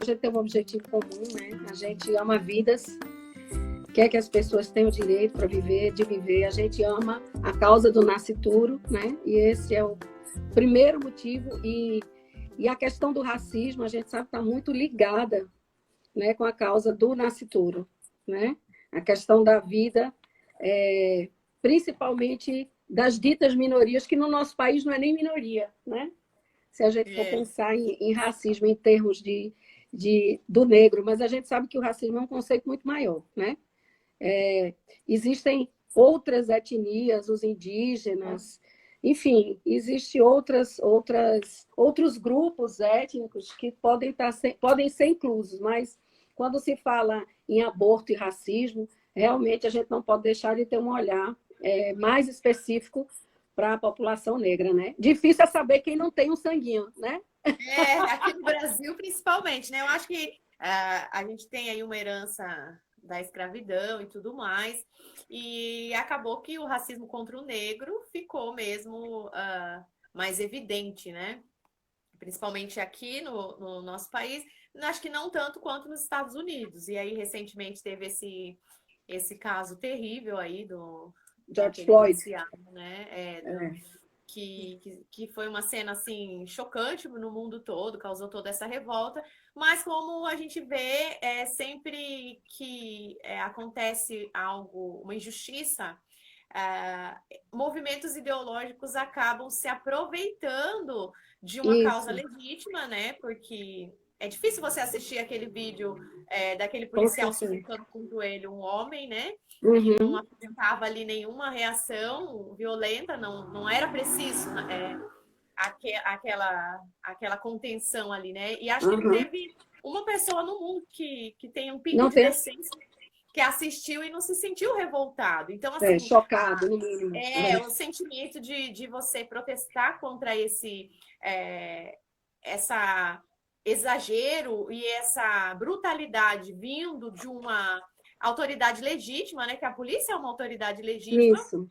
A gente tem um objetivo comum, né? A gente ama vidas, quer que as pessoas tenham o direito para viver, de viver. A gente ama a causa do nascituro, né? E esse é o primeiro motivo. E a questão do racismo, a gente sabe que está muito ligada, né, com a causa do nascituro, né? A questão da vida, principalmente das ditas minorias, que no nosso país não é nem minoria, né? Se a gente for pensar em racismo em termos do negro, mas a gente sabe que o racismo é um conceito muito maior, né? Existem outras etnias, os indígenas, enfim, existem outros grupos étnicos que podem ser inclusos, mas quando se fala em aborto e racismo, realmente a gente não pode deixar de ter um olhar mais específico para a população negra, né? Difícil é saber quem não tem um sanguinho, né? Aqui no Brasil, principalmente, né? Eu acho que a gente tem aí uma herança da escravidão e tudo mais, e acabou que o racismo contra o negro ficou mesmo mais evidente, né? Principalmente aqui no nosso país, acho que não tanto quanto nos Estados Unidos. E aí, recentemente, teve esse caso terrível aí George daquele Floyd, policial, né? Que foi uma cena assim chocante no mundo todo, causou toda essa revolta, mas como a gente vê, sempre que acontece algo, uma injustiça, movimentos ideológicos acabam se aproveitando de uma causa legítima, né? Porque é difícil você assistir aquele vídeo daquele policial sufocando com o joelho um homem, né? Que não apresentava ali nenhuma reação violenta, não era preciso aquela contenção ali, né? E acho que não teve uma pessoa no mundo que tenha um pingo de decência que assistiu e não se sentiu revoltado. Então, assim, chocado, no mínimo. O sentimento de você protestar contra esse exagero e essa brutalidade vindo de uma autoridade legítima, né? Que a polícia é uma autoridade legítima. Isso.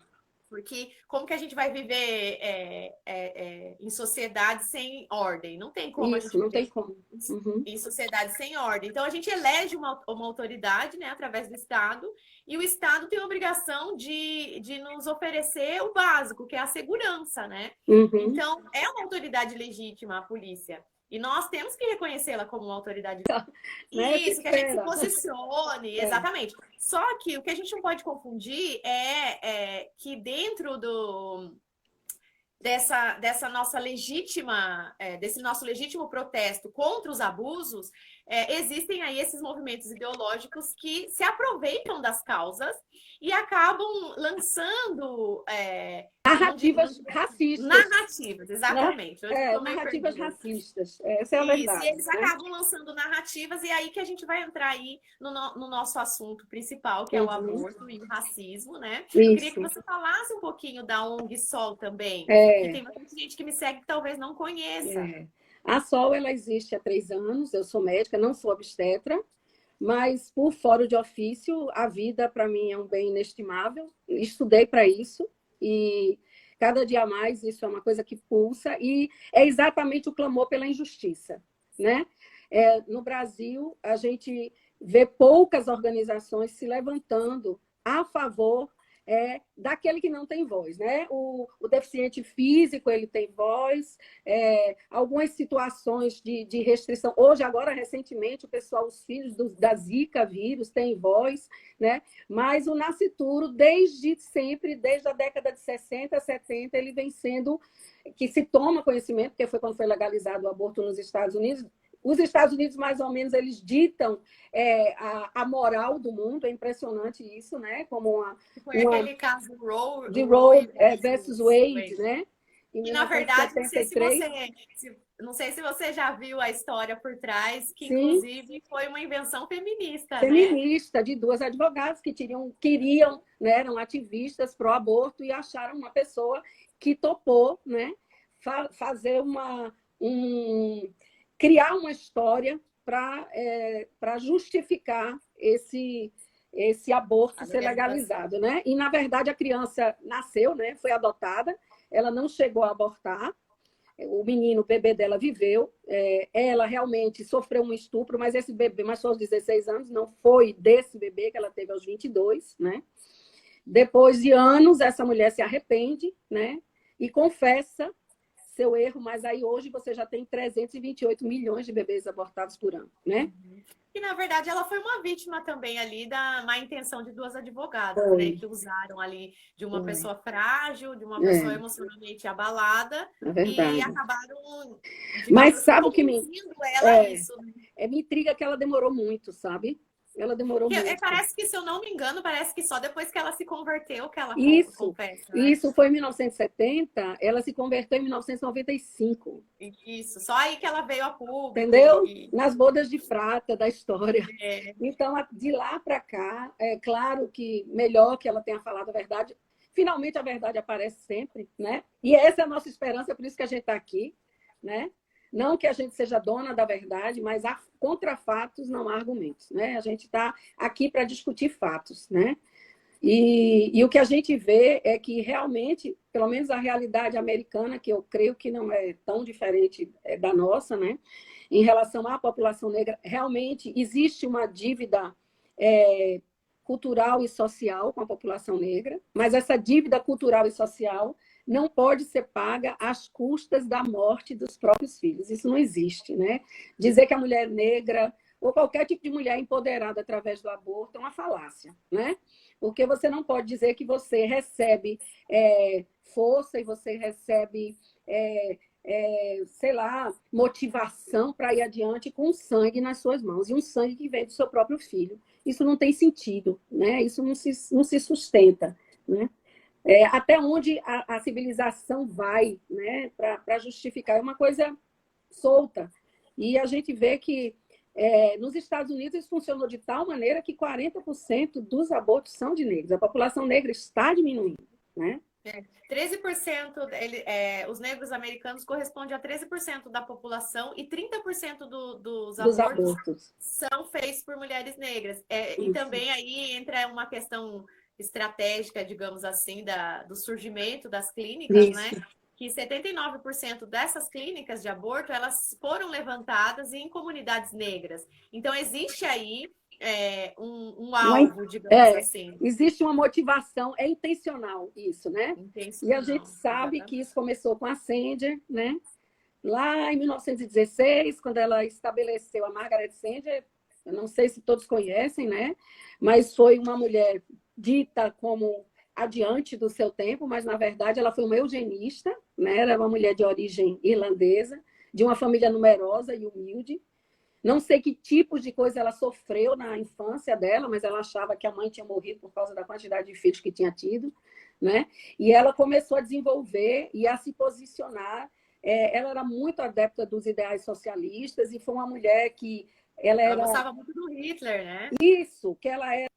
Porque como que a gente vai viver em sociedade sem ordem? Não tem como a gente não viver tem como. em sociedade sem ordem. Então, a gente elege uma autoridade, né, através do Estado, e o Estado tem a obrigação de nos oferecer o básico, que é a segurança, né? Então, é uma autoridade legítima a polícia. E nós temos que reconhecê-la como uma autoridade. Isso, que a gente se posicione, exatamente. Só que o que a gente não pode confundir é que dentro dessa nossa legítima, desse nosso legítimo protesto contra os abusos, existem aí esses movimentos ideológicos que se aproveitam das causas e acabam lançando narrativas racistas. Narrativas, exatamente. Narrativas racistas. Essa é a verdade. E eles acabam lançando narrativas, e é aí que a gente vai entrar aí no nosso assunto principal, que é o aborto e o racismo, né? Eu queria que você falasse um pouquinho da ONG Sol também, que tem muita gente que me segue que talvez não conheça. A Sol, ela existe há 3 anos, eu sou médica, não sou obstetra, mas por fora de ofício, a vida para mim é um bem inestimável, estudei para isso, e cada dia mais isso é uma coisa que pulsa, e é exatamente o clamor pela injustiça, né? No Brasil, a gente vê poucas organizações se levantando a favor daquele que não tem voz, né? O deficiente físico, ele tem voz, algumas situações de restrição. Hoje, agora, recentemente, o pessoal, os filhos da Zika vírus têm voz, né? Mas o nascituro, desde sempre, desde a década de 60, 70, ele vem sendo, que se toma conhecimento, porque foi quando foi legalizado o aborto nos Estados Unidos. Os Estados Unidos, mais ou menos, eles ditam a moral do mundo, é impressionante isso, né? Como foi aquele caso de Roe versus Wade, né? E, na verdade, não sei se você já viu a história por trás, que, inclusive, foi uma invenção feminista, Feminista, de 2 advogadas que queriam, né, eram ativistas pro aborto e acharam uma pessoa que topou, né, fazer criar uma história para justificar esse aborto ser legalizado, né? E, na verdade, a criança nasceu, né? Foi adotada, ela não chegou a abortar, o menino, o bebê dela viveu, ela realmente sofreu um estupro, mas esse bebê, mas só aos 16 anos, não foi desse bebê que ela teve aos 22, né? Depois de anos, essa mulher se arrepende, né? E confessa seu erro, mas aí hoje você já tem 328 milhões de bebês abortados por ano, né? E, na verdade, ela foi uma vítima também ali da má intenção de duas advogadas, né? Que usaram ali de uma pessoa frágil, de uma pessoa emocionalmente abalada, e acabaram, mas assim, sabe o que conduzindo ela a isso, né? Me intriga que ela demorou muito, sabe? Ela demorou muito. Parece que, se eu não me engano, parece que só depois que ela se converteu que ela confessa, né? Isso foi em 1970, ela se converteu em 1995. Isso, só aí que ela veio a público. Entendeu? Nas bodas de prata da história. Então, de lá para cá, é claro que melhor que ela tenha falado a verdade. Finalmente, a verdade aparece sempre, né? E essa é a nossa esperança, por isso que a gente está aqui, né? Não que a gente seja dona da verdade, mas contra fatos não há argumentos, né? A gente está aqui para discutir fatos, né? E o que a gente vê é que realmente, pelo menos a realidade americana, que eu creio que não é tão diferente da nossa, né? Em relação à população negra, realmente existe uma dívida cultural e social com a população negra, mas essa dívida cultural e social não pode ser paga às custas da morte dos próprios filhos. Isso não existe, né? Dizer que a mulher negra ou qualquer tipo de mulher empoderada através do aborto é uma falácia, né? Porque você não pode dizer que você recebe força e você recebe, sei lá, motivação para ir adiante com sangue nas suas mãos, e um sangue que vem do seu próprio filho. Isso não tem sentido, né? Isso não se sustenta, né? Até onde a civilização vai, né, para justificar. É uma coisa solta. E a gente vê que nos Estados Unidos isso funcionou de tal maneira que 40% dos abortos são de negros. A população negra está diminuindo, né? 13%, os negros americanos correspondem a 13% da população e 30% dos abortos são feitos por mulheres negras. E também aí entra uma questão estratégica, digamos assim, do surgimento das clínicas, né? Que 79% dessas clínicas de aborto, elas foram levantadas em comunidades negras. Então, existe aí um alvo, digamos assim. Existe uma motivação, é intencional isso, né? E a gente sabe que isso começou com a Sanger, né? Lá em 1916, quando ela estabeleceu a Margaret Sanger, eu não sei se todos conhecem, né? Mas foi uma mulher dita como adiante do seu tempo, mas, na verdade, ela foi uma eugenista, né? Era uma mulher de origem irlandesa, de uma família numerosa e humilde. Não sei que tipos de coisa ela sofreu na infância dela, mas ela achava que a mãe tinha morrido por causa da quantidade de filhos que tinha tido, né? E ela começou a desenvolver e a se posicionar. Ela era muito adepta dos ideais socialistas e foi uma mulher que ela gostava muito do Hitler, né? Isso, que ela era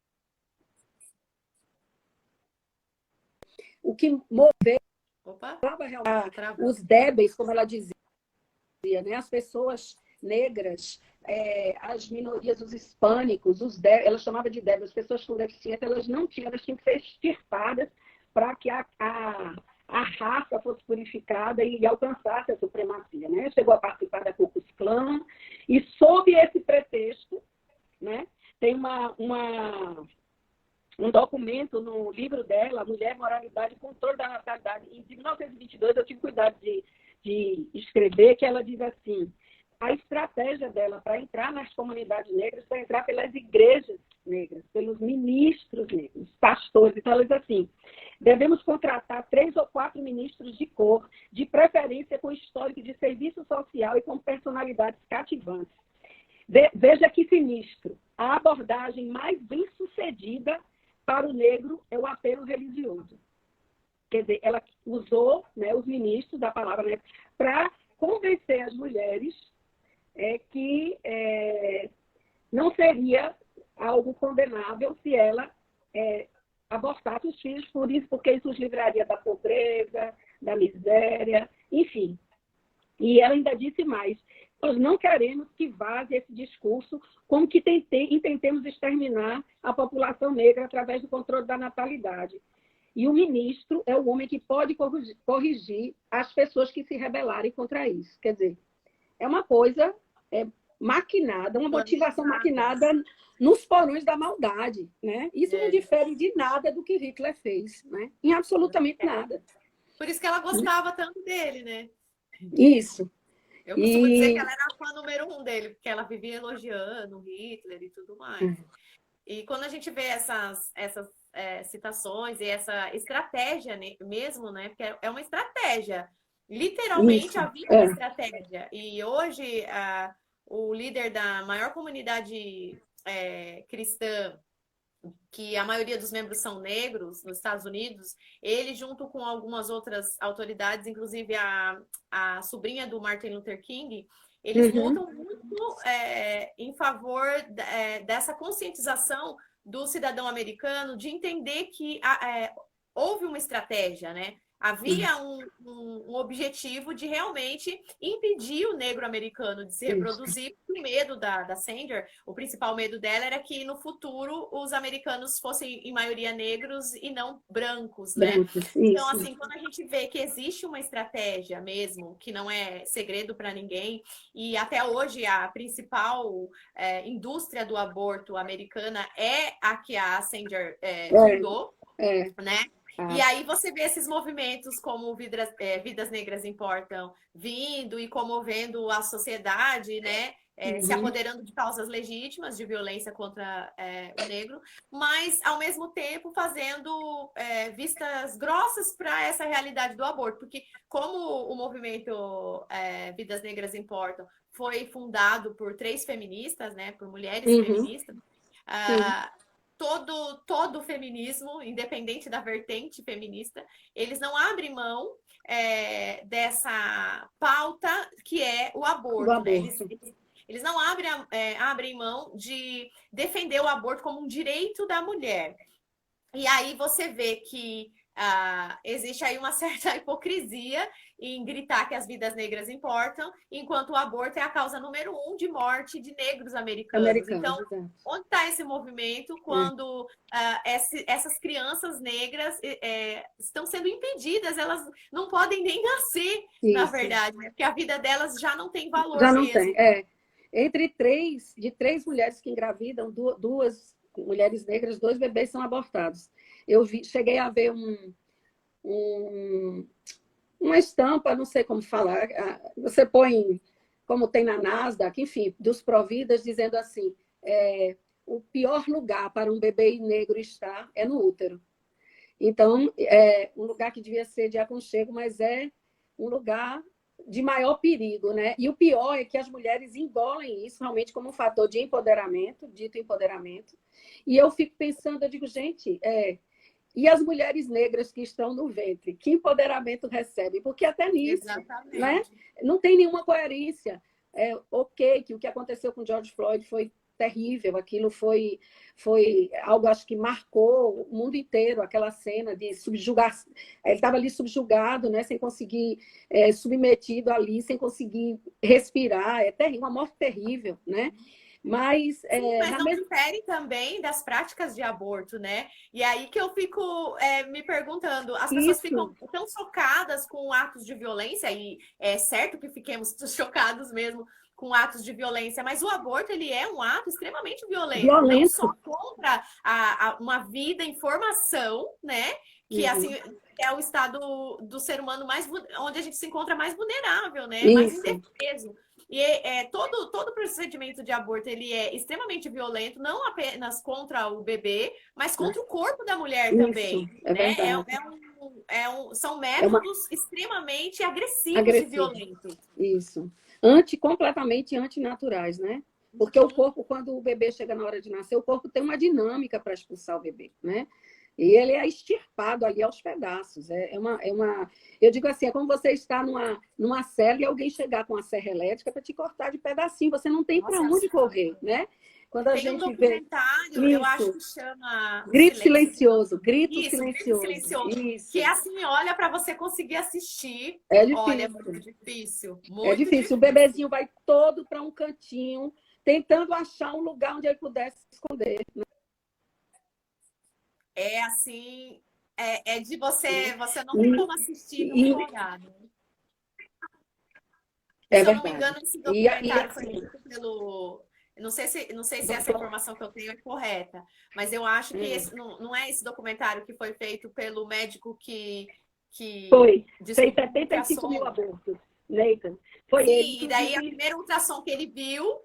o que moveu os débeis, como ela dizia, né? As pessoas negras, as minorias, os hispânicos, ela chamava de débeis, as pessoas com deficiência, elas não tinham, elas tinham que ser extirpadas para que a raça fosse purificada e alcançasse a supremacia, né? Chegou a participar da Ku Klux Klan e, sob esse pretexto, né, tem um documento no livro dela, Mulher, Moralidade e Controle da Natalidade, em 1922, eu tive cuidado de escrever, que ela diz assim: a estratégia dela para entrar nas comunidades negras, para entrar pelas igrejas negras, pelos ministros negros, pastores. Então, ela diz assim: devemos contratar 3 ou 4 ministros de cor, de preferência com histórico de serviço social e com personalidades cativantes. Veja que sinistro. A abordagem mais bem-sucedida para o negro é o apelo religioso. Quer dizer, ela usou, né, os ministros da palavra, né, para convencer as mulheres que não seria algo condenável se ela abortasse os filhos, porque isso os livraria da pobreza, da miséria, enfim. E ela ainda disse mais: nós não queremos que vaze esse discurso como que intentemos exterminar a população negra através do controle da natalidade. E o ministro é o homem que pode corrigir as pessoas que se rebelarem contra isso. Quer dizer, é uma coisa maquinada, uma motivação maquinada nos porões da maldade, né? Isso não difere de nada do que Hitler fez, né? Em absolutamente nada. Por isso que ela gostava tanto dele, né? Isso. Eu costumo dizer que ela era a fã número 1 dele, porque ela vivia elogiando Hitler e tudo mais. E quando a gente vê essas citações e essa estratégia mesmo, né? Porque é uma estratégia. Literalmente, Isso. a vida é uma estratégia. E hoje, o líder da maior comunidade cristã, que a maioria dos membros são negros nos Estados Unidos, ele, junto com algumas outras autoridades, inclusive a sobrinha do Martin Luther King, eles lutam muito em favor dessa conscientização do cidadão americano de entender que houve uma estratégia, né? Havia um objetivo de realmente impedir o negro americano de se reproduzir. O medo da Sanger, o principal medo dela era que no futuro os americanos fossem em maioria negros e não brancos, né? Então, assim, quando a gente vê que existe uma estratégia mesmo, que não é segredo para ninguém, e até hoje a principal indústria do aborto americana é a que a Sanger fundou, né? E aí você vê esses movimentos como Vidas Negras Importam vindo e comovendo a sociedade, né? Se apoderando de causas legítimas de violência contra o negro, mas, ao mesmo tempo, fazendo vistas grossas para essa realidade do aborto. Porque como o movimento Vidas Negras Importam foi fundado por 3 feministas, né? Por mulheres feministas, todo o feminismo, independente da vertente feminista, eles não abrem mão dessa pauta que é o aborto. Né? Eles não abrem mão de defender o aborto como um direito da mulher. E aí você vê que existe aí uma certa hipocrisia em gritar que as vidas negras importam, enquanto o aborto é a causa número 1 de morte de negros americanos. Então, onde está esse movimento quando essas crianças negras estão sendo impedidas? Elas não podem nem nascer, na verdade, né? Porque a vida delas já não tem valor já não mesmo. Tem. De 3 mulheres que engravidam, 2 mulheres negras, 2 bebês são abortados. Cheguei a ver uma estampa, não sei como falar, você põe, como tem na Nasdaq, enfim, dos Providas, dizendo assim, o pior lugar para um bebê negro estar é no útero. Então, um lugar que devia ser de aconchego, mas é um lugar de maior perigo, né? E o pior é que as mulheres engolem isso realmente como um fator de empoderamento, dito empoderamento. E eu fico pensando, eu digo, gente, e as mulheres negras que estão no ventre, que empoderamento recebem? Porque até nisso, né? Não tem nenhuma coerência. Ok, que o que aconteceu com George Floyd foi terrível, aquilo foi algo, acho que marcou o mundo inteiro, aquela cena de subjugar, ele estava ali subjugado, né, sem conseguir, submetido ali, sem conseguir respirar, é terrível, uma morte terrível, né? Mas não difere também das práticas de aborto, né? E aí que eu fico me perguntando, as pessoas ficam tão chocadas com atos de violência, e é certo que fiquemos chocados mesmo com atos de violência, mas o aborto, ele é um ato extremamente violento. Não só contra uma vida em formação, né? Que assim é o estado do ser humano onde a gente se encontra mais vulnerável, né? Mais indefeso. E todo procedimento de aborto, ele é extremamente violento, não apenas contra o bebê, mas contra o corpo da mulher também. Né? São métodos extremamente agressivos e violentos. Isso. Completamente antinaturais, né? Porque o corpo, quando o bebê chega na hora de nascer, o corpo tem uma dinâmica para expulsar o bebê, né? E ele é extirpado ali aos pedaços. Eu digo assim, é como você estar numa cela e alguém chegar com a serra elétrica para te cortar de pedacinho. Você não tem para onde correr, né? Quando a gente um documentário, eu acho que chama... Grito Silencioso. Grito Silencioso. Isso. Que é assim, olha, para você conseguir assistir. É difícil. Olha, é muito difícil. Muito difícil. O bebezinho vai todo para um cantinho, tentando achar um lugar onde ele pudesse se esconder. Né? É assim, É de você não tem como assistir não empolgado. É Se eu não me verdade. engano, esse documentário foi Assim, feito pelo. Eu não sei se essa doutor, informação que eu tenho é correta, mas eu acho que esse, não é esse documentário que foi feito pelo médico que fez descobriu o 75 mil ultrassom. abortos, Nathan. Foi ele, Sim, e daí a inclusive, primeira ultrassom que ele viu,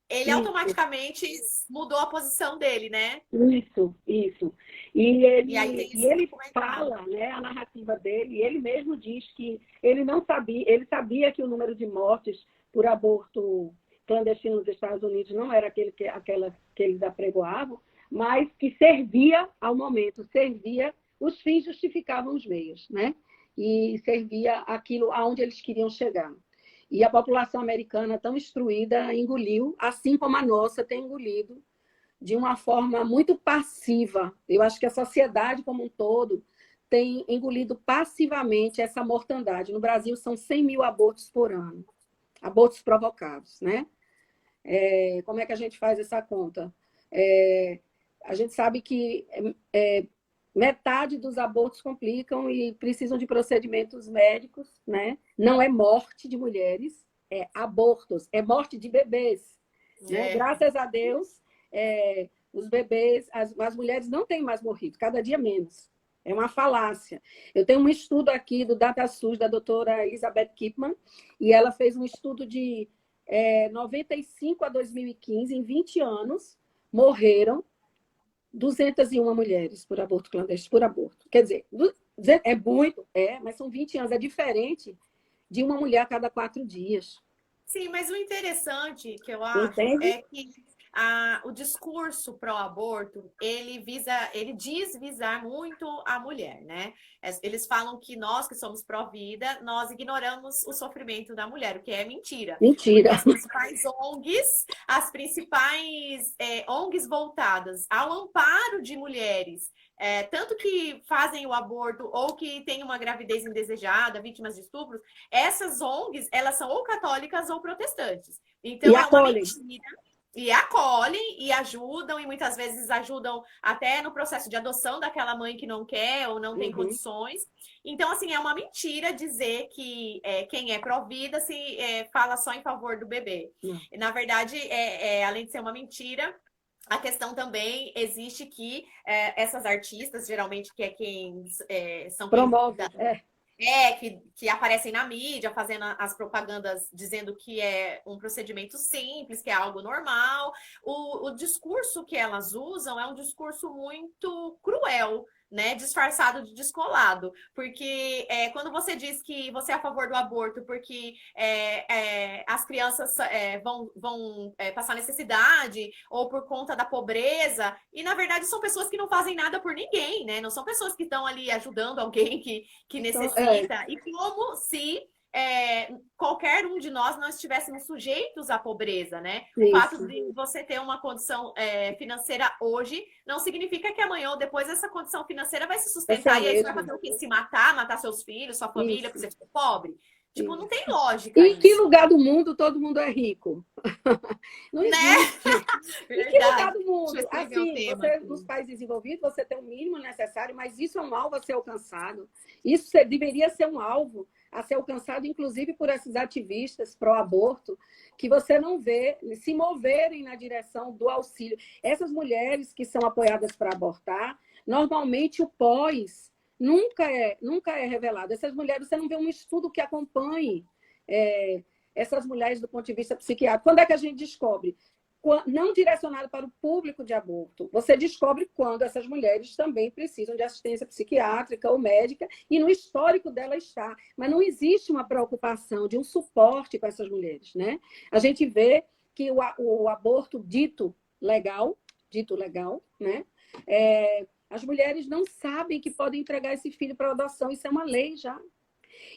ele isso. automaticamente mudou a posição dele, né? Isso. E E aí ele, tem e esse ele documentário. fala, né, a narrativa dele, e ele mesmo diz que ele não sabia, ele sabia que o número de mortes por aborto clandestino nos Estados Unidos não era aquela que eles apregoavam, mas que servia ao momento, servia, os fins justificavam os meios, né? E servia aquilo aonde eles queriam chegar. E a população americana tão instruída engoliu, assim como a nossa tem engolido de uma forma muito passiva. Eu acho que a sociedade como um todo tem engolido passivamente essa mortandade. No Brasil, são 100 mil abortos por ano, abortos provocados, né? Como é que a gente faz essa conta? A gente sabe que metade dos abortos complicam e precisam de procedimentos médicos, né? Não é morte de mulheres, é abortos, é morte de bebês. Né? Graças a Deus, os bebês, as mulheres não têm mais morrido, cada dia menos. É uma falácia. Eu tenho um estudo aqui do DataSUS, da doutora Elizabeth Kipman, e ela fez um estudo de 95 a 2015, em 20 anos, morreram 201 mulheres por aborto clandestino, por aborto. Quer dizer, é muito, mas são 20 anos. É diferente de uma mulher a cada 4 dias. Sim, mas o interessante que eu acho Entende? é que o discurso pró-aborto, ele diz visar muito a mulher, né? Eles falam que nós que somos pró-vida, nós ignoramos o sofrimento da mulher, o que é mentira. Porque Mentira. as principais ONGs voltadas ao amparo de mulheres, tanto que fazem o aborto ou que têm uma gravidez indesejada, vítimas de estupros, essas ONGs, elas são ou católicas ou protestantes. Então, E é uma acolhem. mentira. E acolhem e ajudam, e muitas vezes ajudam até no processo de adoção daquela mãe que não quer ou não tem condições. Então, assim, é uma mentira dizer que quem é pró-vida fala só em favor do bebê. Na verdade, além de ser uma mentira, a questão também existe que essas artistas, geralmente, que é quem são quem Promove. que aparecem na mídia fazendo as propagandas dizendo que é um procedimento simples, que é algo normal. O discurso que elas usam é um discurso muito cruel, né? Disfarçado de descolado. Porque quando você diz que você é a favor do aborto porque as crianças vão passar necessidade ou por conta da pobreza, e na verdade são pessoas que não fazem nada por ninguém, né? Não são pessoas que estão ali ajudando alguém que necessita, e como se qualquer um de nós não estivéssemos sujeitos à pobreza, né? O fato de você ter uma condição financeira hoje não significa que amanhã ou depois essa condição financeira vai se sustentar. E aí você vai fazer o quê? Se matar, matar seus filhos, sua família, porque você ficou pobre? Tipo, não tem lógica em que isso. lugar do mundo todo mundo é rico? Não existe. Em que lugar do mundo? Assim, você, nos países desenvolvidos, você tem o mínimo necessário, mas isso é um alvo a ser alcançado. Isso deveria ser um alvo a ser alcançado, inclusive por esses ativistas pró-aborto, que você não vê se moverem na direção do auxílio. Essas mulheres que são apoiadas para abortar, normalmente o pós nunca é revelado. Essas mulheres, você não vê um estudo que acompanhe essas mulheres do ponto de vista psiquiátrico. Quando é que a gente descobre? Não direcionado para o público de aborto. Você descobre quando essas mulheres também precisam de assistência psiquiátrica ou médica, e no histórico dela está. Mas não existe uma preocupação de um suporte com essas mulheres, né? A gente vê que o aborto dito legal, né? As mulheres não sabem que podem entregar esse filho para adoção, isso é uma lei já.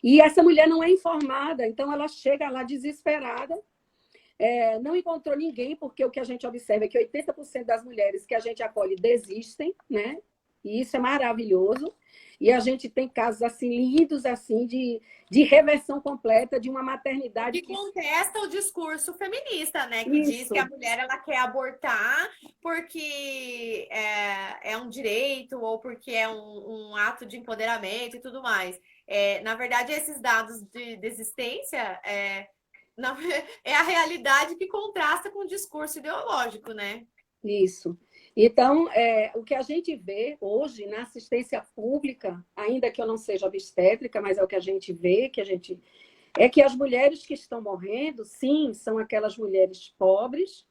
E essa mulher não é informada, então ela chega lá desesperada, não encontrou ninguém, porque o que a gente observa é que 80% das mulheres que a gente acolhe desistem, né? E isso é maravilhoso. E a gente tem casos assim lindos assim de reversão completa de uma maternidade que contesta o discurso feminista, né? Que diz isso. que a mulher ela quer abortar porque é um direito ou porque é um ato de empoderamento e tudo mais. Na verdade, esses dados de desistência é a realidade que contrasta com o discurso ideológico, né? Isso. Então, o que a gente vê hoje na assistência pública, ainda que eu não seja obstétrica, mas é o que a gente vê, é que as mulheres que estão morrendo, sim, são aquelas mulheres pobres,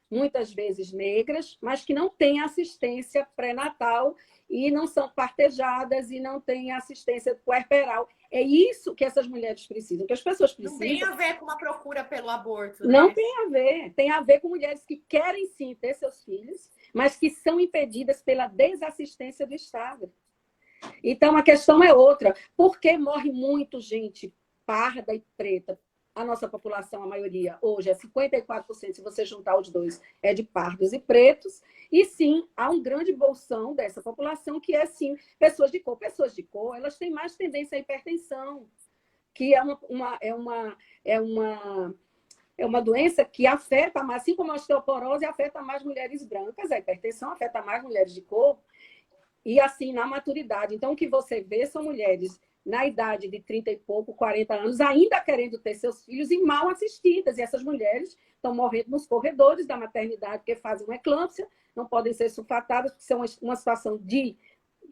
muitas vezes negras, mas que não têm assistência pré-natal e não são partejadas e não têm assistência puerperal. É isso que essas mulheres precisam, que as pessoas precisam. Não tem a ver com uma procura pelo aborto, Não né? tem a ver com mulheres que querem sim ter seus filhos, mas que são impedidas pela desassistência do Estado. Então, a questão é outra. Por que morre muito gente parda e preta? A nossa população, a maioria, hoje é 54%, se você juntar os dois, é de pardos e pretos. E sim, há um grande bolsão dessa população que é, sim, pessoas de cor. Pessoas de cor, elas têm mais tendência à hipertensão, que é uma doença que afeta mais, assim como a osteoporose afeta mais mulheres brancas, a hipertensão afeta mais mulheres de cor, e assim na maturidade. Então, o que você vê são mulheres na idade de 30 e pouco, 40 anos, ainda querendo ter seus filhos e mal assistidas. E essas mulheres estão morrendo nos corredores da maternidade porque fazem uma eclâmpsia, não podem ser sulfatadas, porque são uma situação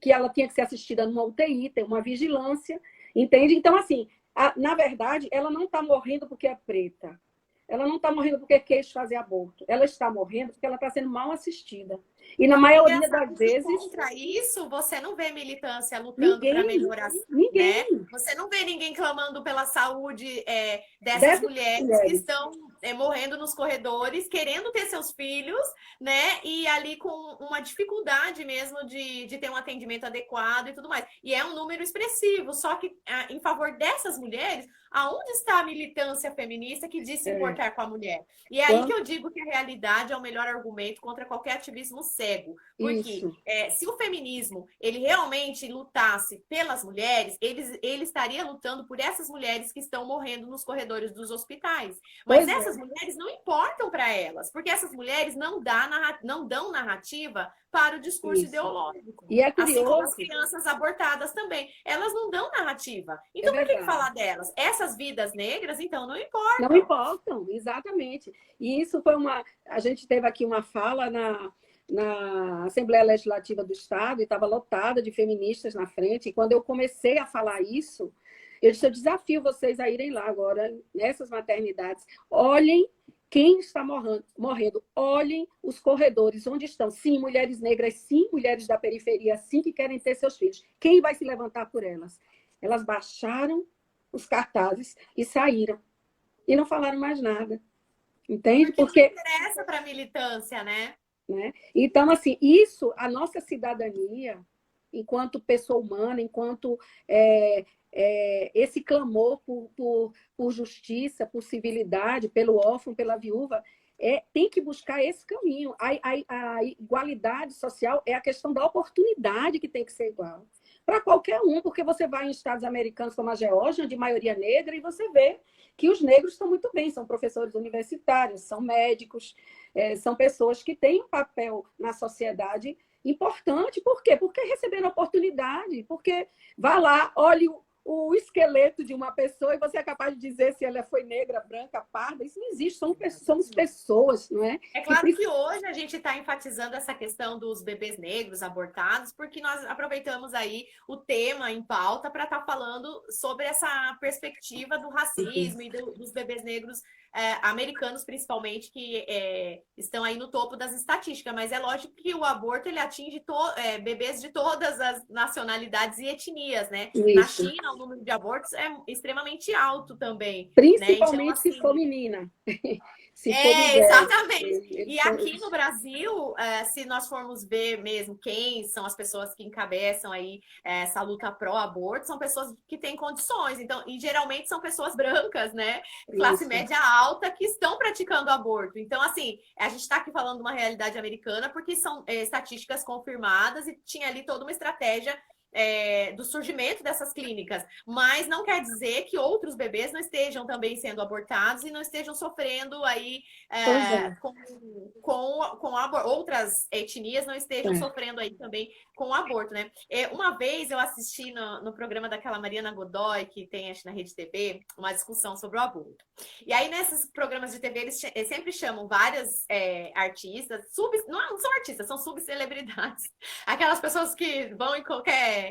que ela tinha que ser assistida numa UTI, tem uma vigilância, entende? Então, assim, na verdade, ela não está morrendo porque é preta. Ela não está morrendo porque quis fazer aborto. Ela está morrendo porque ela está sendo mal assistida. E na maioria das vezes... Contra isso, você não vê militância lutando para melhorar. Ninguém. Né? Você não vê ninguém clamando pela saúde dessas mulheres que estão morrendo nos corredores, querendo ter seus filhos, né? E ali com uma dificuldade mesmo de ter um atendimento adequado e tudo mais. E é um número expressivo. Só que em favor dessas mulheres, aonde está a militância feminista que diz se importar com a mulher? E é aí que eu digo que a realidade é o melhor argumento contra qualquer ativismo cego. Porque se o feminismo ele realmente lutasse pelas mulheres, ele estaria lutando por essas mulheres que estão morrendo nos corredores dos hospitais. Mas essas mulheres não importam para elas, porque essas mulheres não dão narrativa para o discurso ideológico. E é curioso. Assim como as crianças abortadas também. Elas não dão narrativa. Então, por que falar delas? Essas vidas negras, então, não importam. Não importam, exatamente. E isso foi a gente teve aqui uma fala na Assembleia Legislativa do Estado e estava lotada de feministas na frente. E quando eu comecei a falar isso, eu disse, eu desafio vocês a irem lá agora, nessas maternidades. Olhem quem está morrendo. Olhem os corredores, onde estão. Sim, mulheres negras, sim, mulheres da periferia, sim, que querem ter seus filhos. Quem vai se levantar por elas? Elas baixaram os cartazes e saíram. E não falaram mais nada. Entende? Porque não interessa para a militância, né? Então, assim, isso, a nossa cidadania, enquanto pessoa humana, enquanto esse clamor por justiça, por civilidade, pelo órfão, pela viúva, tem que buscar esse caminho. A igualdade social é a questão da oportunidade que tem que ser igual. Para qualquer um, porque você vai em estados americanos como a Geórgia, de maioria negra, e você vê que os negros estão muito bem, são professores universitários, são médicos, são pessoas que têm um papel na sociedade importante. Por quê? Porque receberam oportunidade, porque vá lá, olhe o esqueleto de uma pessoa e você é capaz de dizer se ela foi negra, branca, parda. Isso não existe, somos pessoas, não é? É claro que hoje a gente está enfatizando essa questão dos bebês negros abortados, porque nós aproveitamos aí o tema em pauta para estar falando sobre essa perspectiva do racismo e dos bebês negros americanos, principalmente, que estão aí no topo das estatísticas. Mas é lógico que o aborto ele atinge bebês de todas as nacionalidades e etnias, né? Isso. Na China, o número de abortos é extremamente alto também. Principalmente né? Então, assim, se for menina. Se for mulher. Exatamente. E aqui no Brasil, se nós formos ver mesmo quem são as pessoas que encabeçam aí essa luta pró-aborto, são pessoas que têm condições. Então, e geralmente são pessoas brancas, né? Classe média alta que estão praticando aborto. Então, assim, a gente está aqui falando de uma realidade americana porque são estatísticas confirmadas e tinha ali toda uma estratégia do surgimento dessas clínicas, mas não quer dizer que outros bebês não estejam também sendo abortados e não estejam sofrendo aí outras etnias não estejam sofrendo aí também com o aborto, né? Uma vez eu assisti no programa daquela Mariana Godoy, que tem acho, na Rede TV, uma discussão sobre o aborto. E aí nesses programas de TV eles sempre chamam várias artistas, não são artistas, são subcelebridades, aquelas pessoas que vão em qualquer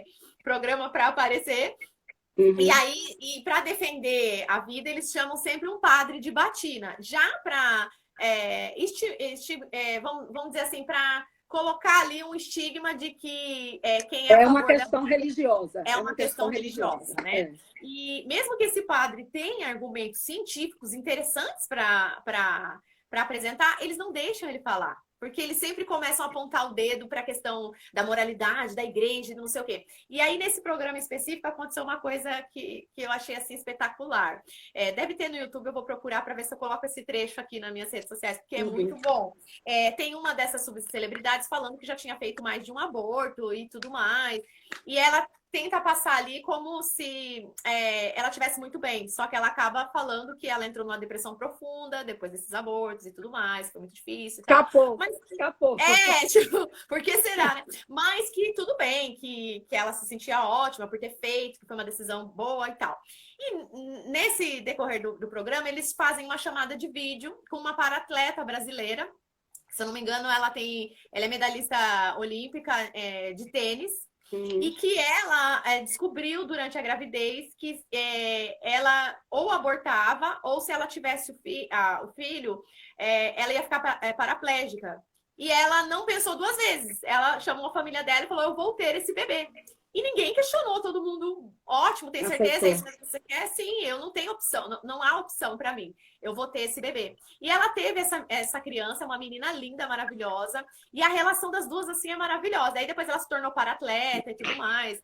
programa para aparecer. E aí, para defender a vida, eles chamam sempre um padre de batina. Já para, vamos dizer assim, para colocar ali um estigma de que quem é uma questão religiosa. É uma questão religiosa, né? E mesmo que esse padre tenha argumentos científicos interessantes para apresentar, eles não deixam ele falar. Porque eles sempre começam a apontar o dedo para a questão da moralidade, da igreja, não sei o quê. E aí, nesse programa específico, aconteceu uma coisa que eu achei assim espetacular. Deve ter no YouTube, eu vou procurar para ver se eu coloco esse trecho aqui nas minhas redes sociais, porque é muito bom. Tem uma dessas subcelebridades falando que já tinha feito mais de um aborto e tudo mais. E ela tenta passar ali como se ela tivesse muito bem, só que ela acaba falando que ela entrou numa depressão profunda depois desses abortos e tudo mais, foi muito difícil. Escapou. Tipo, por que será, né? Mas que tudo bem, que ela se sentia ótima por ter feito, que foi uma decisão boa e tal. E nesse decorrer do programa, eles fazem uma chamada de vídeo com uma paratleta brasileira. Se eu não me engano, ela é medalhista olímpica de tênis. E que ela descobriu durante a gravidez que ela ou abortava, ou se ela tivesse o filho, ela ia ficar paraplégica. E ela não pensou duas vezes. Ela chamou a família dela e falou: eu vou ter esse bebê. E ninguém questionou, todo mundo, ótimo, tem certeza? É isso que você quer? Sim, eu não tenho opção, não há opção para mim. Eu vou ter esse bebê. E ela teve essa criança, uma menina linda, maravilhosa, e a relação das duas, assim, é maravilhosa. Aí depois ela se tornou paratleta e tudo mais,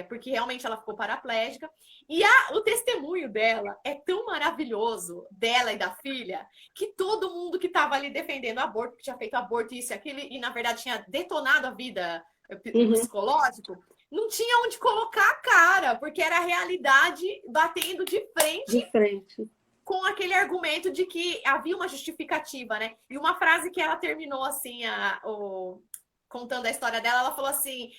porque realmente ela ficou paraplégica. E o testemunho dela é tão maravilhoso, dela e da filha, que todo mundo que estava ali defendendo aborto, que tinha feito aborto, isso e aquilo, e na verdade tinha detonado a vida psicológico, não tinha onde colocar a cara, porque era a realidade batendo de frente com aquele argumento de que havia uma justificativa, né? E uma frase que ela terminou assim, contando a história dela, ela falou assim,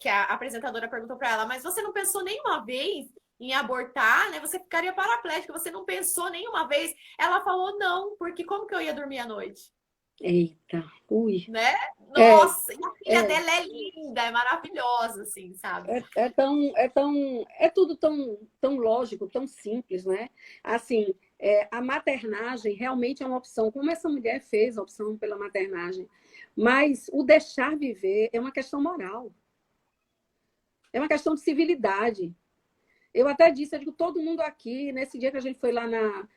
que a apresentadora perguntou para ela, mas você não pensou nenhuma vez em abortar, né? Você ficaria paraplégica, você não pensou nenhuma vez? Ela falou, não, porque como que eu ia dormir à noite? Eita, ui. Né? Nossa, e a filha dela é linda, é maravilhosa, assim, sabe? É tudo tão lógico, tão simples, né? Assim, a maternagem realmente é uma opção, como essa mulher fez a opção pela maternagem, mas o deixar viver é uma questão moral. É uma questão de civilidade. Eu até disse, eu digo, todo mundo aqui, nesse dia que a gente foi lá na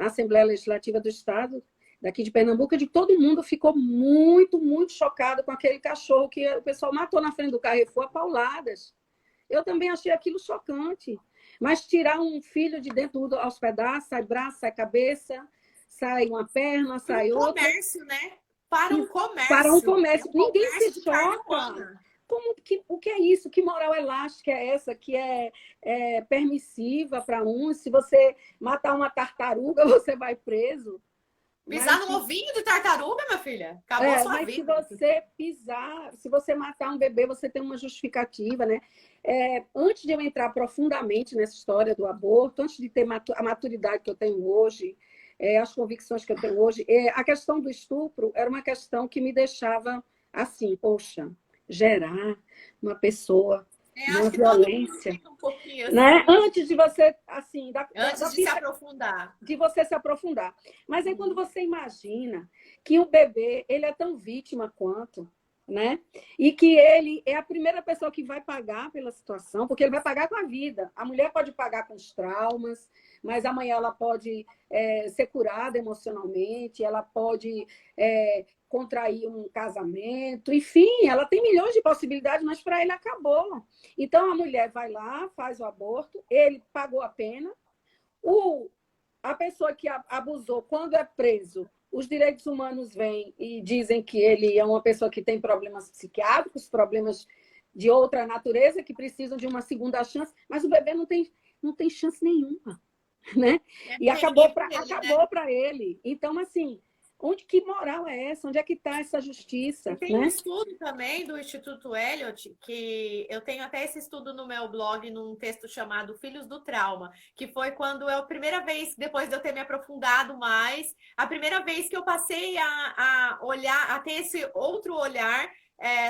Assembleia Legislativa do Estado, daqui de Pernambuco, de todo mundo ficou muito, muito chocado com aquele cachorro que o pessoal matou na frente do Carrefour a pauladas. Eu também achei aquilo chocante. Mas tirar um filho de dentro aos pedaços, sai braço, sai cabeça, sai uma perna, sai outra. Comércio, né? Para um comércio. Para um comércio. Ninguém se choca. O que é isso? Que moral elástica é essa? Que é permissiva para uns? Se você matar uma tartaruga, você vai preso. Pisar no ovinho de tartaruga, minha filha? Acabou a sua vida. Se você pisar, se você matar um bebê, você tem uma justificativa, né? Antes de eu entrar profundamente nessa história do aborto, antes de ter a maturidade que eu tenho hoje, as convicções que eu tenho hoje, a questão do estupro era uma questão que me deixava assim, poxa, gerar uma pessoa... uma violência, um pouquinho assim, né? Antes de você, assim... Antes de se aprofundar. De você se aprofundar. Mas aí quando você imagina que o bebê, ele é tão vítima quanto, né? E que ele é a primeira pessoa que vai pagar pela situação, porque ele vai pagar com a vida. A mulher pode pagar com os traumas, mas amanhã ela pode ser curada emocionalmente, ela pode contrair um casamento, enfim, ela tem milhões de possibilidades, mas para ele acabou. Então a mulher vai lá, faz o aborto, ele pagou a pena, a pessoa que abusou, quando é preso, os direitos humanos vêm e dizem que ele é uma pessoa que tem problemas psiquiátricos, problemas de outra natureza, que precisam de uma segunda chance, mas o bebê não tem chance nenhuma, né? E acabou para ele. Então, assim, que moral é essa? Onde é que está essa justiça? Tem um estudo também do Instituto Elliott, que eu tenho até esse estudo no meu blog, num texto chamado Filhos do Trauma, que foi quando a primeira vez, depois de eu ter me aprofundado mais, a primeira vez que eu passei a olhar, a ter esse outro olhar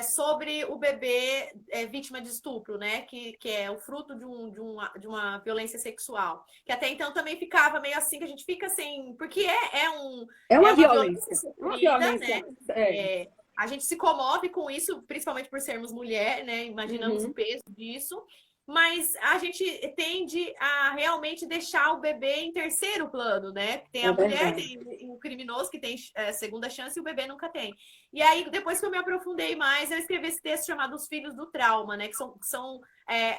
sobre o bebê vítima de estupro, né? Que é o fruto de uma violência sexual. Que até então também ficava meio assim, que a gente fica assim, porque é uma violência sofrida, uma violência, né? A gente se comove com isso, principalmente por sermos mulher, né? Imaginamos o peso disso. Mas a gente tende a realmente deixar o bebê em terceiro plano, né? Tem a mulher, tem o criminoso que tem segunda chance e o bebê nunca tem. E aí, depois que eu me aprofundei mais, eu escrevi esse texto chamado Os Filhos do Trauma, né? Que são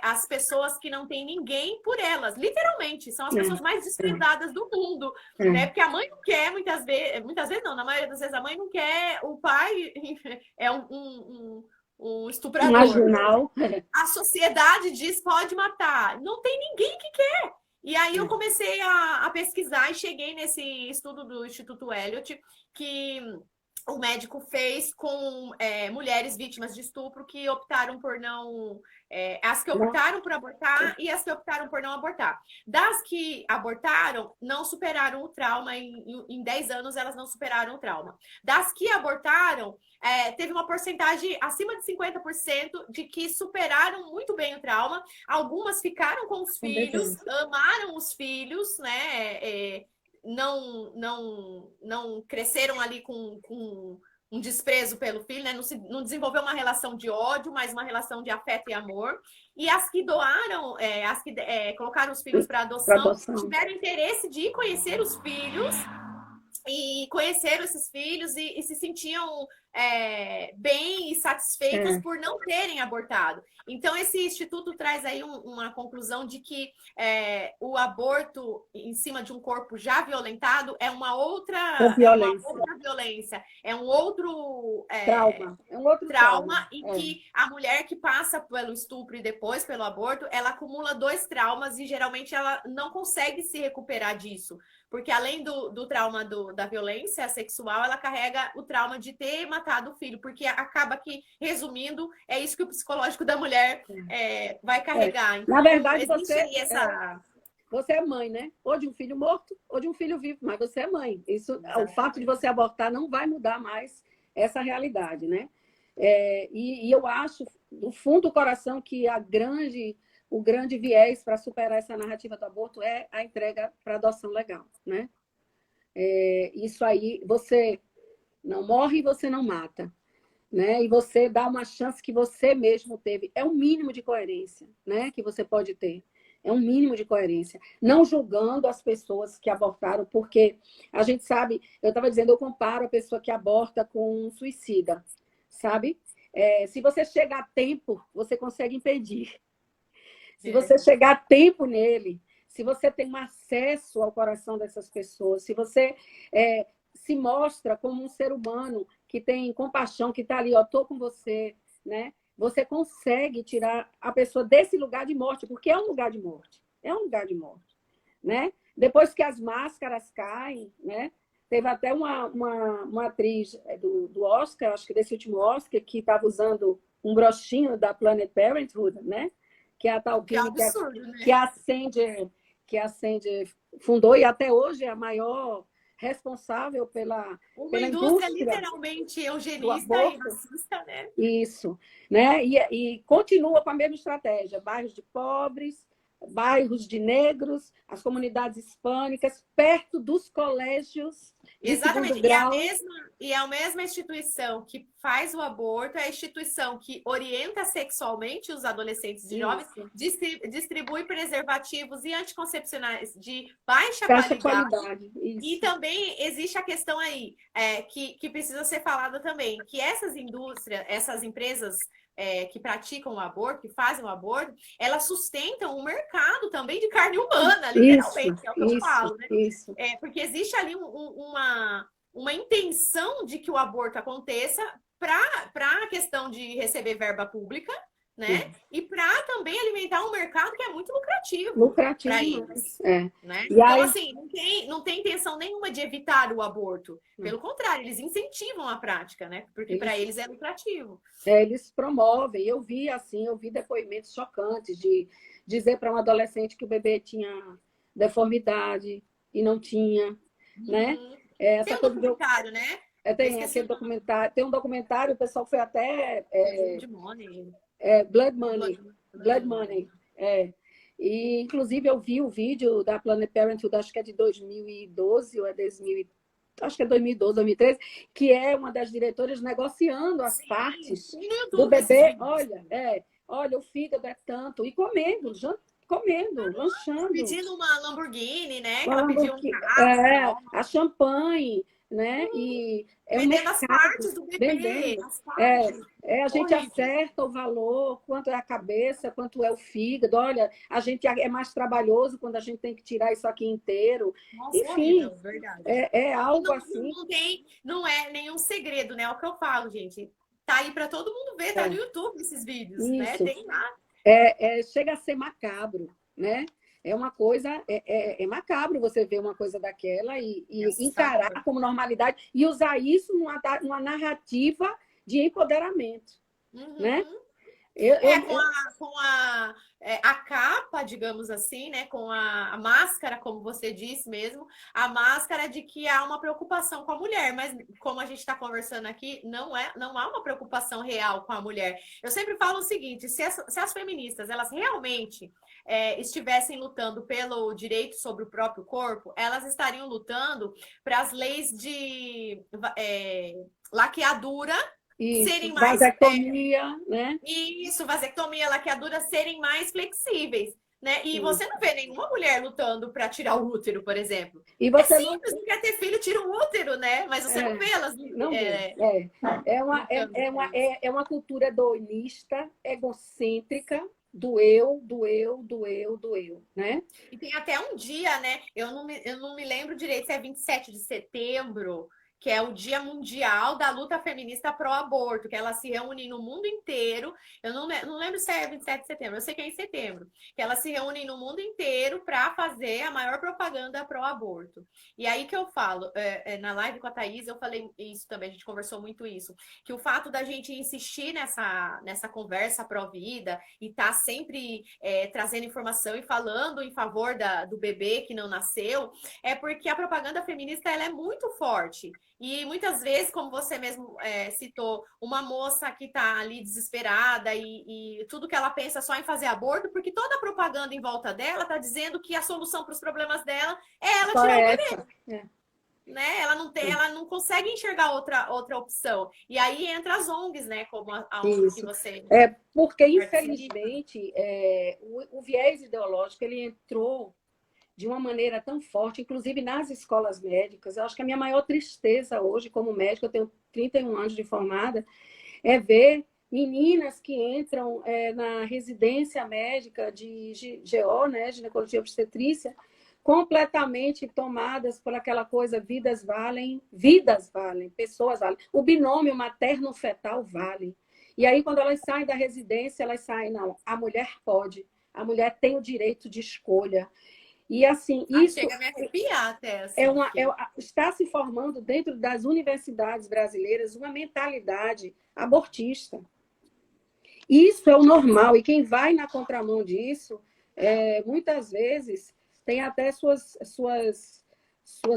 as pessoas que não têm ninguém por elas, literalmente, são as pessoas mais desprezadas do mundo, né? Porque a mãe não quer, muitas vezes não, na maioria das vezes a mãe não quer, o pai é um estuprador. Marginal. A sociedade diz pode matar. Não tem ninguém que quer. E aí eu comecei a pesquisar e cheguei nesse estudo do Instituto Elliott, que o médico fez com mulheres vítimas de estupro que optaram por não... as que optaram por abortar e as que optaram por não abortar. Das que abortaram, não superaram o trauma. Em 10 anos, elas não superaram o trauma. Das que abortaram, teve uma porcentagem acima de 50% de que superaram muito bem o trauma. Algumas ficaram com os filhos, amaram os filhos, né? Não cresceram ali com um desprezo pelo filho, né? Não desenvolveu uma relação de ódio, mas uma relação de afeto e amor. E as que doaram, as que colocaram os filhos para adoção, tiveram interesse de conhecer os filhos e conheceram esses filhos e se sentiam bem e satisfeitos por não terem abortado. Então, esse instituto traz aí uma conclusão de que o aborto em cima de um corpo já violentado é uma outra violência, é um outro trauma. É um outro trauma e que a mulher que passa pelo estupro e depois pelo aborto, ela acumula 2 traumas e geralmente ela não consegue se recuperar disso. Porque além do trauma da violência sexual, ela carrega o trauma de ter matado o filho. Porque acaba que, resumindo, é isso que o psicológico da mulher vai carregar. Então, na verdade, você é mãe, né? Ou de um filho morto, ou de um filho vivo. Mas você é mãe. O fato de você abortar não vai mudar mais essa realidade, né? E eu acho, do fundo do coração, que o grande viés para superar essa narrativa do aborto é a entrega para adoção legal, né? Isso aí, você não morre e você não mata, né? E você dá uma chance que você mesmo teve. É um mínimo de coerência, né? Que você pode ter. É um mínimo de coerência. Não julgando as pessoas que abortaram, porque a gente sabe, eu estava dizendo, eu comparo a pessoa que aborta com um suicida, sabe? Se você chegar a tempo, você consegue impedir. Se você chegar a tempo nele, se você tem um acesso ao coração dessas pessoas, se você se mostra como um ser humano que tem compaixão, que está ali, estou com você, né? Você consegue tirar a pessoa desse lugar de morte, porque é um lugar de morte. É um lugar de morte, né? Depois que as máscaras caem, né? Teve até uma atriz do Oscar, acho que desse último Oscar, que estava usando um broxinho da Planned Parenthood, né? Que é a tal que a Sanger fundou e até hoje é a maior responsável pela indústria literalmente eugenista e racista, né? Isso, né? E continua com a mesma estratégia, bairros de pobres, bairros de negros, as comunidades hispânicas, perto dos colégios de segundo Exatamente. grau. E a mesma instituição que faz o aborto é a instituição que orienta sexualmente os adolescentes e jovens, distribui preservativos e anticoncepcionais de baixa qualidade. E também existe a questão aí, que precisa ser falada também, que essas indústrias, essas empresas que praticam o aborto, que fazem o aborto, elas sustentam o mercado também de carne humana, literalmente, é o que eu falo, né? Porque existe ali uma intenção de que o aborto aconteça para a questão de receber verba pública, né? E para também alimentar um mercado que é muito lucrativo para eles. Né? Então, aí... assim, não tem intenção nenhuma de evitar o aborto. Pelo contrário, eles incentivam a prática, né? Porque para eles é lucrativo. Eles promovem. Eu vi depoimentos chocantes de dizer para um adolescente que o bebê tinha deformidade e não tinha, né? Tem um documentário, né? Tem aquele documentário. Tem um documentário, o pessoal foi até... Blood Money. E, inclusive, eu vi o vídeo da Planned Parenthood, acho que é de 2012, ou é 2000, acho que é 2012, 2013, que é uma das diretoras negociando as partes do bebê. Olha, o fígado é tanto. E comendo, lanchando. Pedindo uma Lamborghini, né? Que ela pediu um carro. A champanhe, né? E vendendo as partes do bebê. A gente acerta o valor, quanto é a cabeça, quanto é o fígado. Olha, a gente é mais trabalhoso quando a gente tem que tirar isso aqui inteiro. Nossa, enfim, horrível, verdade. É algo assim. Não é nenhum segredo, né? É o que eu falo, gente. Tá aí para todo mundo ver, tá no YouTube esses vídeos, né? Tem lá. Chega a ser macabro, né? É uma coisa, é macabro você ver uma coisa daquela e encarar como normalidade e usar isso numa narrativa de empoderamento, né? Com a capa, digamos assim, né? Com a máscara, como você disse mesmo, a máscara de que há uma preocupação com a mulher, mas como a gente está conversando aqui, não há uma preocupação real com a mulher. Eu sempre falo o seguinte: se as feministas elas realmente estivessem lutando pelo direito sobre o próprio corpo, elas estariam lutando para as leis de laqueadura serem mais... vasectomia, né? Isso, vasectomia, laqueadura serem mais flexíveis, né? E você não vê nenhuma mulher lutando para tirar o útero, por exemplo. E você simples, não quer ter filho, tira o útero, né? Mas você não vê elas... Não vê. É uma cultura hedonista, egocêntrica, do eu, né? E tem até um dia, né? Eu não me lembro direito se é 27 de setembro, que é o Dia Mundial da Luta Feminista pró-aborto, que elas se reúnem no mundo inteiro. Eu não lembro se é 27 de setembro, eu sei que é em setembro. Que elas se reúnem no mundo inteiro para fazer a maior propaganda pró-aborto. E aí que eu falo, na live com a Thaís, eu falei isso também, a gente conversou muito isso, que o fato da gente insistir nessa conversa pró-vida e estar sempre trazendo informação e falando em favor do bebê que não nasceu, é porque a propaganda feminista ela é muito forte. E muitas vezes, como você mesmo citou, uma moça que está ali desesperada e tudo que ela pensa é só em fazer aborto, porque toda a propaganda em volta dela está dizendo que a solução para os problemas dela é ela tirar o bebê. Né? Ela não consegue enxergar outra opção. E aí entra as ONGs, né? Como a ONG que você... Porque, infelizmente, o viés ideológico ele entrou de uma maneira tão forte, inclusive nas escolas médicas. Eu acho que a minha maior tristeza hoje, como médica, eu tenho 31 anos de formada, é ver meninas que entram na residência médica de GO, né, ginecologia obstetrícia, completamente tomadas por aquela coisa, vidas valem, pessoas valem. O binômio materno-fetal vale. E aí, quando elas saem da residência, elas saem, não, a mulher pode, a mulher tem o direito de escolha. E assim, isso chega a me arrepiar até, assim, está se formando dentro das universidades brasileiras uma mentalidade abortista. Isso é o normal, e quem vai na contramão disso, muitas vezes, tem até suas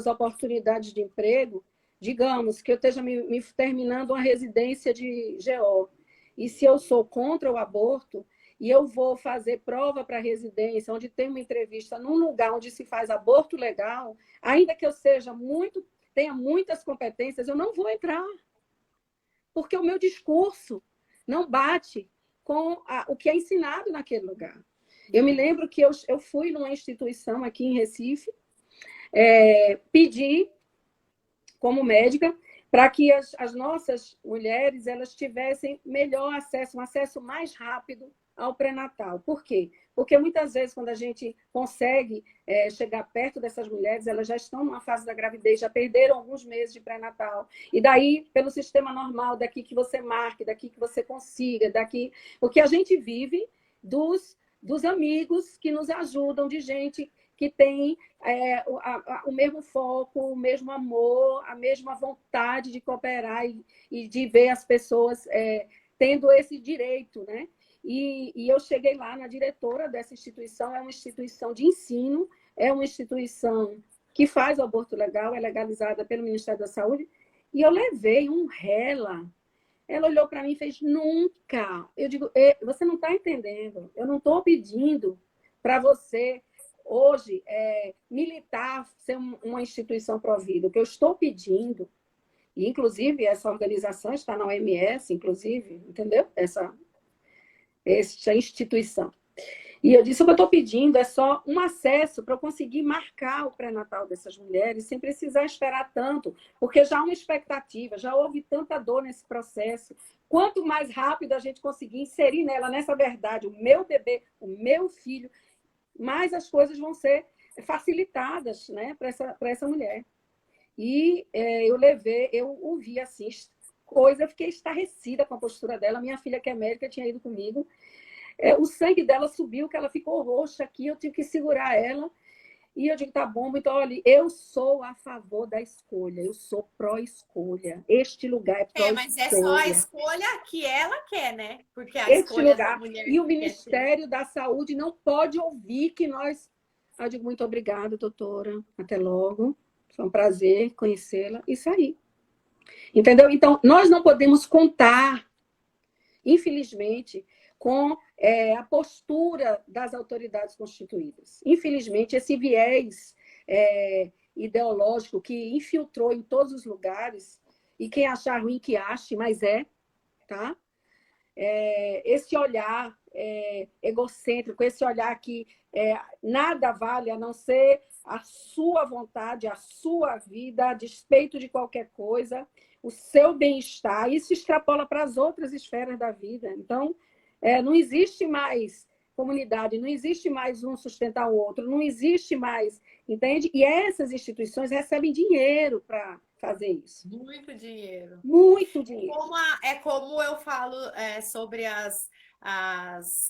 oportunidades de emprego. Digamos que eu esteja me terminando uma residência de GO, e se eu sou contra o aborto, e eu vou fazer prova para a residência, onde tem uma entrevista num lugar onde se faz aborto legal, ainda que eu seja tenha muitas competências, eu não vou entrar, porque o meu discurso não bate com o que é ensinado naquele lugar. Eu me lembro que eu fui numa instituição aqui em Recife, pedi, como médica, para que as nossas mulheres elas tivessem melhor acesso, um acesso mais rápido ao pré-natal. Por quê? Porque muitas vezes, quando a gente consegue chegar perto dessas mulheres, elas já estão numa fase da gravidez, já perderam alguns meses de pré-natal. E daí, pelo sistema normal, daqui que você marque, daqui que você consiga, daqui... Porque a gente vive dos amigos que nos ajudam, de gente que tem o mesmo foco, o mesmo amor, a mesma vontade de cooperar e de ver as pessoas tendo esse direito, né? E eu cheguei lá na diretora dessa instituição, é uma instituição de ensino, é uma instituição que faz o aborto legal, é legalizada pelo Ministério da Saúde, e eu levei um rela. Ela olhou para mim e fez, nunca. Eu digo, você não está entendendo, eu não estou pedindo para você, hoje, militar, ser uma instituição pró-vida. O que eu estou pedindo, e inclusive essa organização está na OMS, inclusive, entendeu? Essa instituição. E eu disse, o que eu estou pedindo é só um acesso para eu conseguir marcar o pré-natal dessas mulheres sem precisar esperar tanto, porque já há uma expectativa, já houve tanta dor nesse processo. Quanto mais rápido a gente conseguir inserir nessa verdade, o meu bebê, o meu filho, mais as coisas vão ser facilitadas, né, para essa mulher. E eu ouvi assim, eu fiquei estarrecida com a postura dela. Minha filha, que é médica, tinha ido comigo. O sangue dela subiu, que ela ficou roxa aqui, eu tive que segurar ela. E eu digo, tá bom, então, olha, eu sou a favor da escolha, eu sou pró-escolha. Este lugar é pró-escolha. Mas é só a escolha que ela quer, né? Porque a este escolha lugar, da mulher... E o Ministério da Saúde não pode ouvir que nós... Eu digo, muito obrigada, doutora. Até logo. Foi um prazer conhecê-la. Isso aí. Entendeu? Então, nós não podemos contar, infelizmente, com a postura das autoridades constituídas. Infelizmente, esse viés ideológico que infiltrou em todos os lugares, e quem achar ruim que ache, mas tá? Esse olhar egocêntrico, esse olhar que nada vale a não ser a sua vontade, a sua vida, a despeito de qualquer coisa, o seu bem-estar, isso extrapola para as outras esferas da vida. Então, não existe mais comunidade, não existe mais um sustentar o outro, não existe mais, entende? E essas instituições recebem dinheiro para fazer isso. Muito dinheiro. Muito dinheiro. Como eu falo sobre as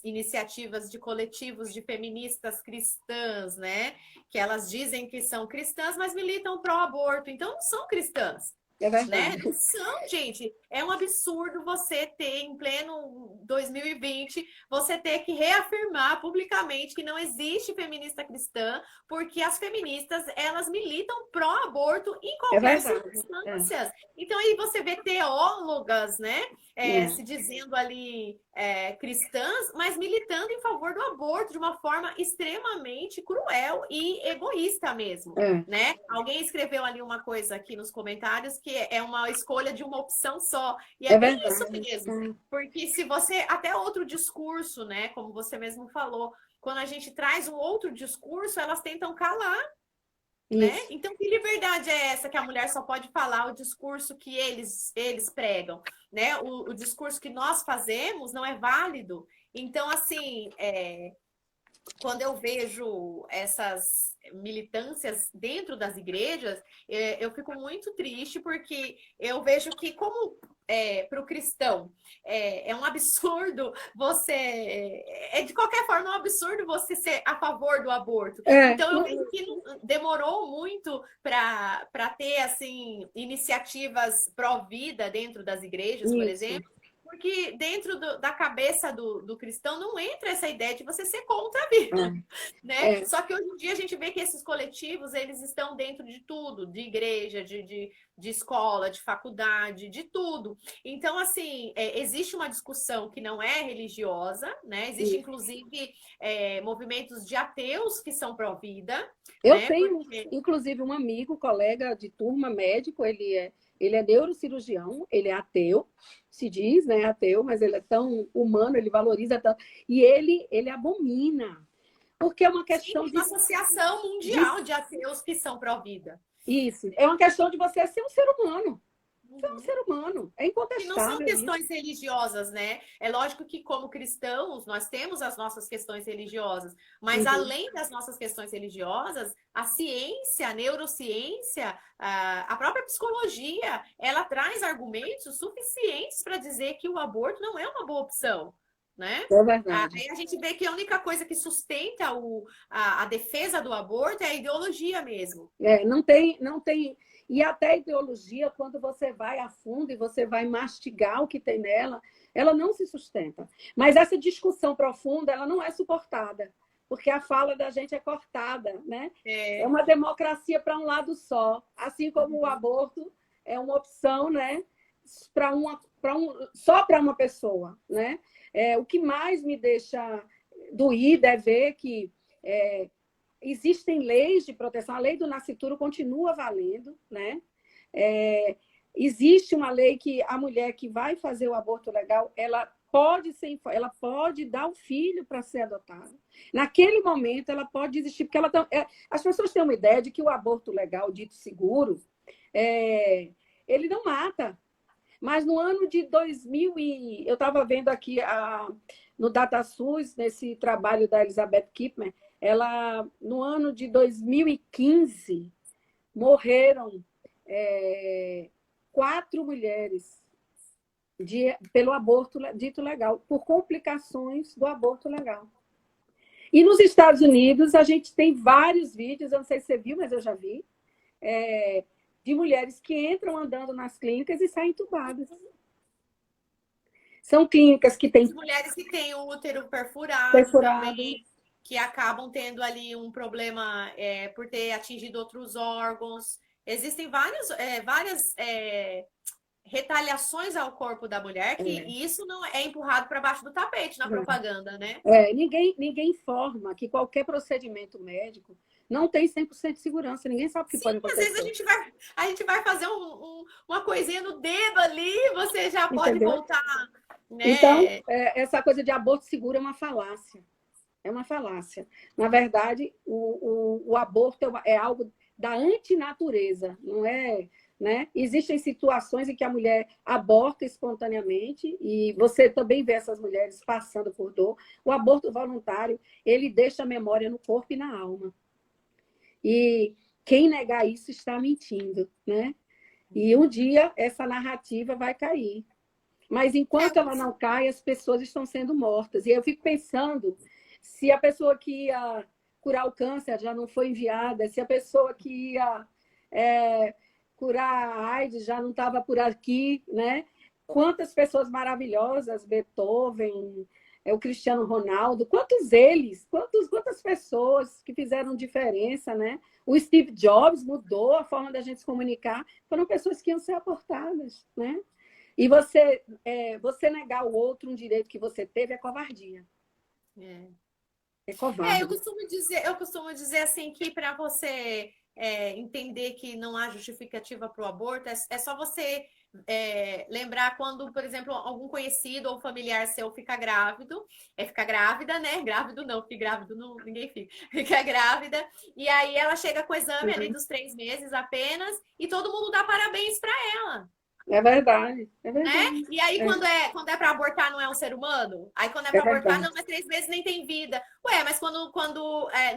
iniciativas de coletivos de feministas cristãs, né? Que elas dizem que são cristãs, mas militam pró-aborto. Então, não são cristãs. É verdade. Né? Não são, gente. É um absurdo você ter, em pleno 2020, você ter que reafirmar publicamente que não existe feminista cristã, porque as feministas, elas militam pró-aborto em qualquer circunstância. Então, aí você vê teólogas, né? Se dizendo ali cristãs, mas militando em favor do aborto de uma forma extremamente cruel e egoísta mesmo, né? Alguém escreveu ali uma coisa aqui nos comentários que é uma escolha de uma opção só. E é bem isso mesmo. Porque se você... Até outro discurso, né? Como você mesmo falou, quando a gente traz um outro discurso, elas tentam calar. Né? Então, que liberdade é essa que a mulher só pode falar o discurso que eles pregam? Né? O discurso que nós fazemos não é válido. Então, assim, quando eu vejo essas militâncias dentro das igrejas, eu fico muito triste, porque eu vejo que, como para o cristão é um absurdo você... de qualquer forma, é um absurdo você ser a favor do aborto. Então, eu vejo que demorou muito para ter assim, iniciativas pró-vida dentro das igrejas, por exemplo. Porque dentro da cabeça do cristão não entra essa ideia de você ser contra a vida, né? Só que hoje em dia a gente vê que esses coletivos, eles estão dentro de tudo, de igreja, de escola, de faculdade, de tudo. Então, assim, existe uma discussão que não é religiosa, né? Existe, inclusive, movimentos de ateus que são pró-vida, Eu né? tenho, Porque inclusive, um amigo, colega de turma, médico, ele é neurocirurgião, ele é ateu, se diz, né, ateu, mas ele é tão humano, ele valoriza tanto, e ele abomina, porque é uma sim, questão tem uma associação de mundial de ateus que são pró-vida. isso, é uma questão de você ser um ser humano. Você é um Uhum. ser humano, é Que não são incontestável isso. questões religiosas, né? É lógico que, como cristãos, nós temos as nossas questões religiosas, mas Uhum. além das nossas questões religiosas, a ciência, a neurociência, a própria psicologia, ela traz argumentos suficientes para dizer que o aborto não é uma boa opção. Né? É verdade. Aí a gente vê que a única coisa que sustenta a defesa do aborto é a ideologia mesmo. Não tem. E até a ideologia, quando você vai a fundo e você vai mastigar o que tem nela, ela não se sustenta. Mas essa discussão profunda, ela não é suportada, porque a fala da gente é cortada, né? É É. uma democracia para um lado só, assim como o Uhum. aborto é uma opção, né? Só para uma pessoa, né? O que mais me deixa doída é ver que existem leis de proteção. A lei do nascituro continua valendo, né? Existe uma lei que a mulher que vai fazer o aborto legal, ela pode dar o filho para ser adotado. Naquele momento, ela pode desistir, porque as pessoas têm uma ideia de que o aborto legal, dito seguro, ele não mata. Mas no ano de 2000, eu estava vendo aqui no DataSUS, nesse trabalho da Elizabeth Kipman, no ano de 2015, morreram 4 mulheres pelo aborto dito legal, por complicações do aborto legal. E nos Estados Unidos, a gente tem vários vídeos, eu não sei se você viu, mas eu já vi, de mulheres que entram andando nas clínicas e saem entubadas. São clínicas que têm As mulheres que têm o útero perfurado perfurado. também, que acabam tendo ali um problema por ter atingido outros órgãos. Existem várias retaliações ao corpo da mulher que isso não é empurrado para baixo do tapete na propaganda, né? Ninguém informa que qualquer procedimento médico não tem 100% de segurança. Ninguém sabe o que Sim, pode às acontecer. vezes a gente vai fazer uma coisinha no dedo ali, você já pode Entendeu? voltar, né? Então, essa coisa de aborto seguro é uma falácia. É uma falácia. Na verdade, o aborto é algo da antinatureza, não é? Né? Existem situações em que a mulher aborta espontaneamente e você também vê essas mulheres passando por dor. O aborto voluntário, ele deixa a memória no corpo e na alma. E quem negar isso está mentindo, né? E um dia essa narrativa vai cair. Mas enquanto ela não cai, as pessoas estão sendo mortas. E eu fico pensando se a pessoa que ia curar o câncer já não foi enviada, se a pessoa que ia curar a AIDS já não estava por aqui, né? Quantas pessoas maravilhosas, Beethoven, o Cristiano Ronaldo, quantas pessoas que fizeram diferença, né? O Steve Jobs mudou a forma da gente se comunicar, foram pessoas que iam ser abortadas, né? E você negar ao outro um direito que você teve é covardia. É covarde. Eu costumo dizer assim que para você entender que não há justificativa para o aborto, é só você lembrar quando, por exemplo, algum conhecido ou familiar seu fica grávido, fica grávida, né? Grávido não, porque grávido não, ninguém fica grávida, e aí ela chega com o exame ali dos 3 meses apenas, e todo mundo dá parabéns para ela. É verdade, é Né? verdade. E aí, quando é para abortar, não é um ser humano? Aí, quando é para abortar, não, mas 3 meses nem tem vida. Ué, mas quando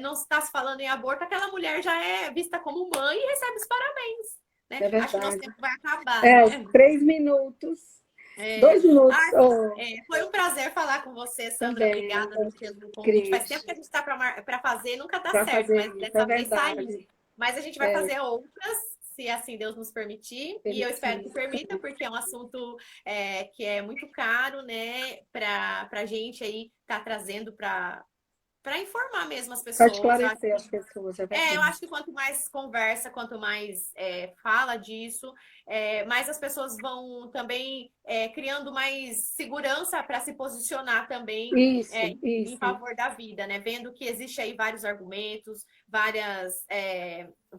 não está se falando em aborto, aquela mulher já é vista como mãe e recebe os parabéns. Né? É verdade. Acho que nosso tempo vai acabar. Né? 3 minutos. 2 minutos. Foi um prazer falar com você, Sandra. Também, obrigada pelo convite. Faz tempo que a gente está para fazer, nunca dá certo, mas dessa vez saiu. Mas a gente vai fazer outras, se assim Deus nos permitir, e eu espero que permita, porque é um assunto que é muito caro, né, para a gente aí estar trazendo para para informar mesmo as Para pessoas. esclarecer as pessoas, é verdade. Eu acho que quanto mais conversa, quanto mais fala disso, mais as pessoas vão também criando mais segurança para se posicionar também em favor da vida, né? Vendo que existe aí vários argumentos, várias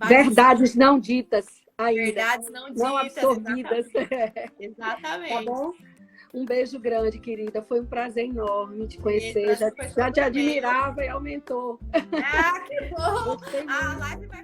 verdades não ditas ainda. Verdades não ditas, absorvidas. Exatamente. Tá bom? Um beijo grande, querida. Foi um prazer enorme te conhecer. Já te admirava e aumentou. Ah, que bom! A live vai